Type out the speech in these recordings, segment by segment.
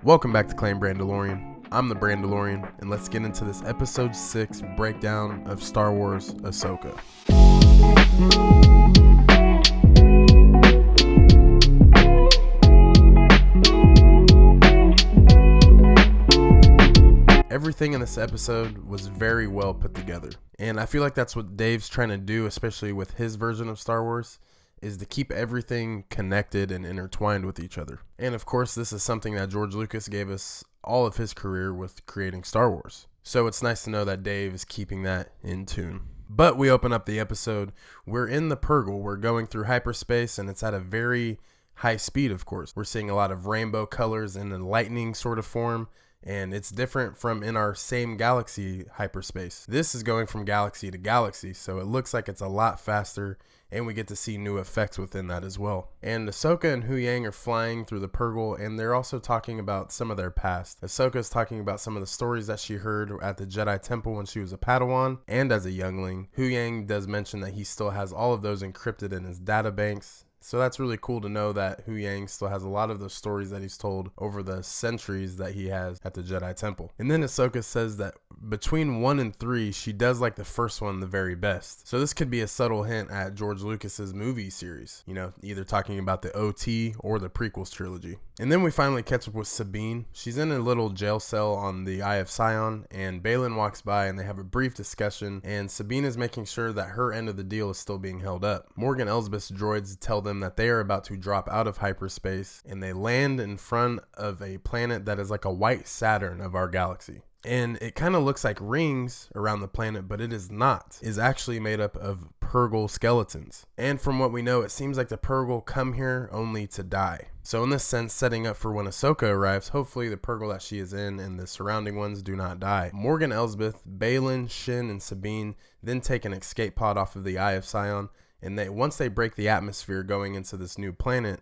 Welcome back to Claim Brandalorian. I'm the Brandalorian, and let's get into this episode 6 breakdown of Star Wars Ahsoka. Everything in this episode was very well put together, and I feel like that's what Dave's trying to do, especially with his version of Star Wars, is to keep everything connected and intertwined with each other. And of course, this is something that George Lucas gave us all of his career with creating Star Wars. So it's nice to know that Dave is keeping that in tune. But we open up the episode, we're in the Purrgil, we're going through hyperspace, and it's at a very high speed, of course. We're seeing a lot of rainbow colors in a lightning sort of form, and it's different from in our same galaxy hyperspace. This is going from galaxy to galaxy, so it looks like it's a lot faster, and we get to see new effects within that as well. And Ahsoka and Huyang are flying through the Purrgil, and they're also talking about some of their past. Ahsoka's talking about some of the stories that she heard at the Jedi Temple when she was a Padawan and as a youngling. Huyang does mention that he still has all of those encrypted in his databanks. So that's really cool to know that Huyang still has a lot of those stories that he's told over the centuries that he has at the Jedi Temple. And then Ahsoka says that between 1 and 3, she does like the first one the very best. So this could be a subtle hint at George Lucas's movie series, either talking about the OT or the prequels trilogy. And then we finally catch up with Sabine. She's in a little jail cell on the Eye of Sion, and Baylan walks by and they have a brief discussion, and Sabine is making sure that her end of the deal is still being held up. Morgan Elsbeth's droids tell them that they are about to drop out of hyperspace, and they land in front of a planet that is like a white Saturn of our galaxy. And it kind of looks like rings around the planet, but it is not. It's actually made up of Purrgil skeletons. And from what we know, it seems like the Purrgil come here only to die. So in this sense, setting up for when Ahsoka arrives, hopefully the Purrgil that she is in and the surrounding ones do not die. Morgan Elsbeth, Baylan, Shin, and Sabine then take an escape pod off of the Eye of Sion, and once they break the atmosphere going into this new planet,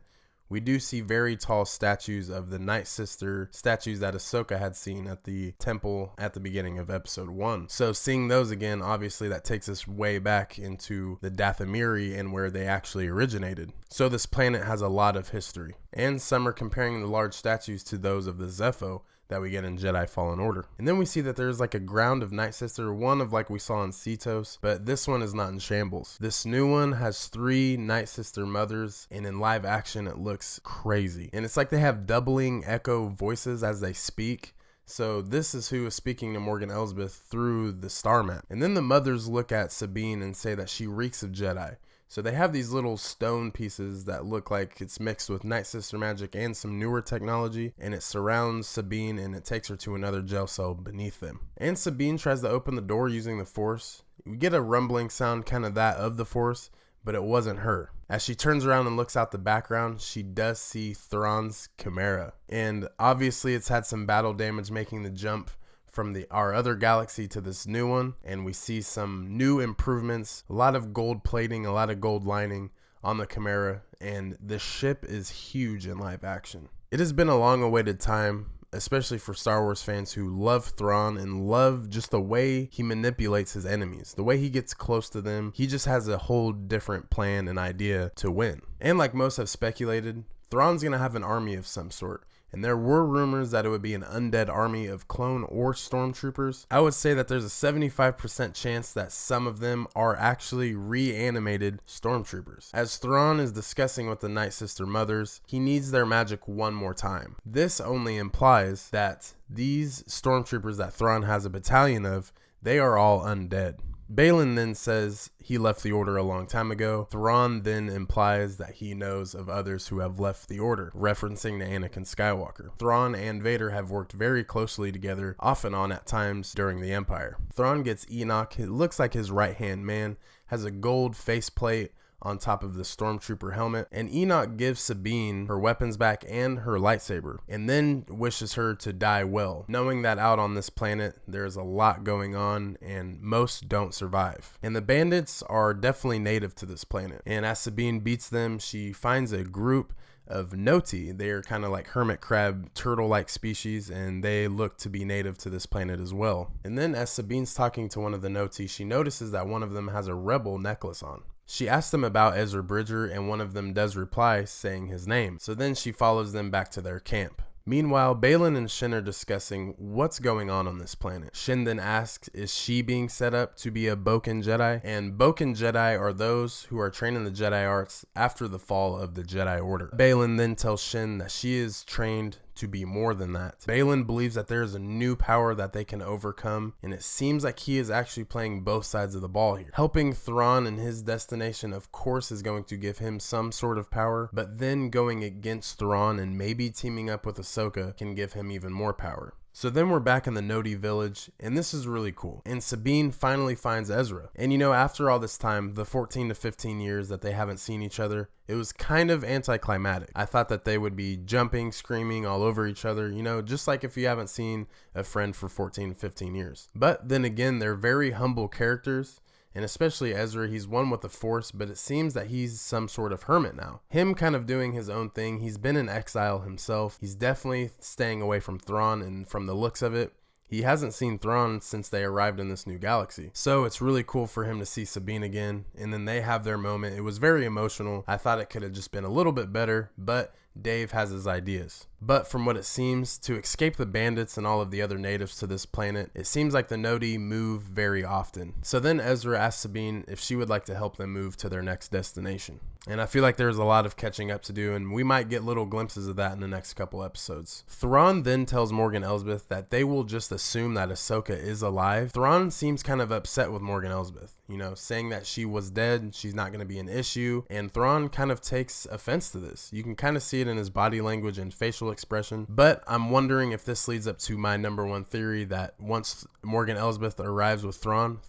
we do see very tall statues of the Night Sister statues that Ahsoka had seen at the temple at the beginning of episode 1. So seeing those again, obviously that takes us way back into the Dathomiri and where they actually originated. So this planet has a lot of history. And some are comparing the large statues to those of the Zepho that we get in Jedi Fallen Order. And then we see that there's like a ground of Night Sister, one of like we saw in Cetos, but this one is not in shambles. This new one has 3 Night Sister mothers, and in live action it looks crazy. And it's like they have doubling echo voices as they speak. So this is who is speaking to Morgan Elsbeth through the star map. And then the mothers look at Sabine and say that she reeks of Jedi. So they have these little stone pieces that look like it's mixed with Night Sister magic and some newer technology, and it surrounds Sabine and it takes her to another jail cell beneath them. And Sabine tries to open the door using the Force. We get a rumbling sound, kind of that of the Force, but it wasn't her. As she turns around and looks out the background, she does see Thrawn's Chimera. And obviously it's had some battle damage making the jump from our other galaxy to this new one, and we see some new improvements, a lot of gold plating, a lot of gold lining on the Chimera, and the ship is huge in live action. It has been a long awaited time, especially for Star Wars fans who love Thrawn and love just the way he manipulates his enemies, the way he gets close to them. He just has a whole different plan and idea to win. And like most have speculated, Thrawn's gonna have an army of some sort. And there were rumors that it would be an undead army of clone or stormtroopers. I would say that there's a 75% chance that some of them are actually reanimated stormtroopers. As Thrawn is discussing with the Night Sister mothers, he needs their magic one more time. This only implies that these stormtroopers that Thrawn has a battalion of, they are all undead. Baylan then says he left the Order a long time ago. Thrawn then implies that he knows of others who have left the Order, referencing to Anakin Skywalker. Thrawn and Vader have worked very closely together, off and on at times during the Empire. Thrawn gets Enoch. It looks like his right-hand man, has a gold faceplate on top of the stormtrooper helmet, and Enoch gives Sabine her weapons back and her lightsaber, and then wishes her to die well, knowing that out on this planet there's a lot going on and most don't survive. And the bandits are definitely native to this planet, and as Sabine beats them, she finds a group of Noti. They are kind of like hermit crab turtle-like species, and they look to be native to this planet as well. And then as Sabine's talking to one of the Noti, she notices that one of them has a rebel necklace on. She asks them about Ezra Bridger, and one of them does reply saying his name. So then she follows them back to their camp. Meanwhile, Baylan and Shin are discussing what's going on this planet. Shin then asks, is she being set up to be a Boken Jedi? And Boken Jedi are those who are training the Jedi arts after the fall of the Jedi Order. Baylan then tells Shin that she is trained to be more than that. Baylan believes that there is a new power that they can overcome, and it seems like he is actually playing both sides of the ball here. Helping Thrawn in his destination, of course, is going to give him some sort of power, but then going against Thrawn and maybe teaming up with Ahsoka can give him even more power. So then we're back in the Nodi village, and this is really cool. And Sabine finally finds Ezra. And you know, after all this time, the 14 to 15 years that they haven't seen each other, it was kind of anticlimactic. I thought that they would be jumping, screaming all over each other, you know, just like if you haven't seen a friend for 14 to 15 years. But then again, they're very humble characters. And especially Ezra, he's one with the Force, but it seems that he's some sort of hermit now. Him kind of doing his own thing. He's been in exile himself. He's definitely staying away from Thrawn, and from the looks of it, he hasn't seen Thrawn since they arrived in this new galaxy. So it's really cool for him to see Sabine again, and then they have their moment. It was very emotional. I thought it could have just been a little bit better, but Dave has his ideas. But from what it seems, to escape the bandits and all of the other natives to this planet, it seems like the Nodi move very often. So then Ezra asks Sabine if she would like to help them move to their next destination. And I feel like there's a lot of catching up to do, and we might get little glimpses of that in the next couple episodes. Thrawn then tells Morgan Elsbeth that they will just assume that Ahsoka is alive. Thrawn seems kind of upset with Morgan Elsbeth, you know, saying that she was dead, she's not going to be an issue, and Thrawn kind of takes offense to this. You can kind of see it in his body language and facial expression, but I'm wondering if this leads up to my number one theory that once Morgan Elsbeth arrives with Thrawn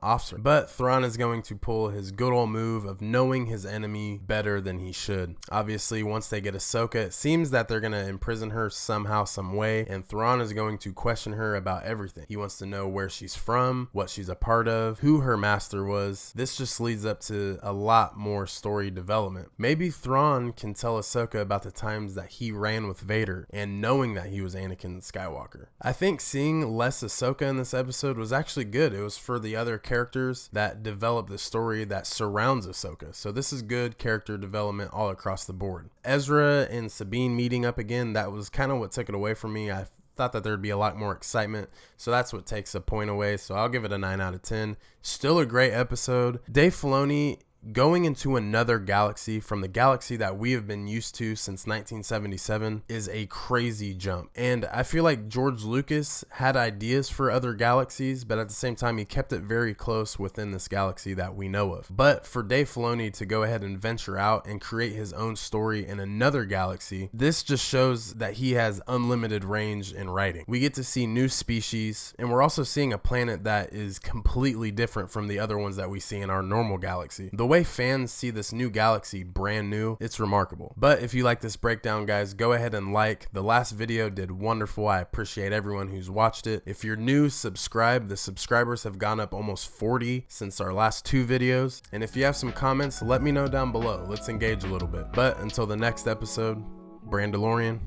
offs her. But Thrawn is going to pull his good old move of knowing his enemy better than he should. Obviously, once they get Ahsoka, it seems that they're going to imprison her somehow, some way, and Thrawn is going to question her about everything. He wants to know where she's from, what she's a part of, who her master was. This just leads up to a lot more story development. Maybe Thrawn can tell Ahsoka about the times that he ran with Vader and knowing that he was Anakin Skywalker. I think seeing less Ahsoka in this episode was actually good. It was for the other characters that develop the story that surrounds Ahsoka. So this is good character development all across the board. Ezra and Sabine meeting up again, that was kind of what took it away from me. I thought that there'd be a lot more excitement, so that's what takes a point away. So I'll give it a 9 out of 10. Still a great episode. Dave Filoni going into another galaxy from the galaxy that we have been used to since 1977 is a crazy jump. And I feel like George Lucas had ideas for other galaxies, but at the same time, he kept it very close within this galaxy that we know of. But for Dave Filoni to go ahead and venture out and create his own story in another galaxy, this just shows that he has unlimited range in writing. We get to see new species, and we're also seeing a planet that is completely different from the other ones that we see in our normal galaxy. The way fans see this new galaxy brand new, it's remarkable. But if you like this breakdown, guys, go ahead and like. The last video did wonderful. I appreciate everyone who's watched it. If you're new, subscribe. The subscribers have gone up almost 40 since our last 2 videos. And if you have some comments, let me know down below. Let's engage a little bit. But until the next episode, Brandalorian,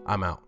I'm out.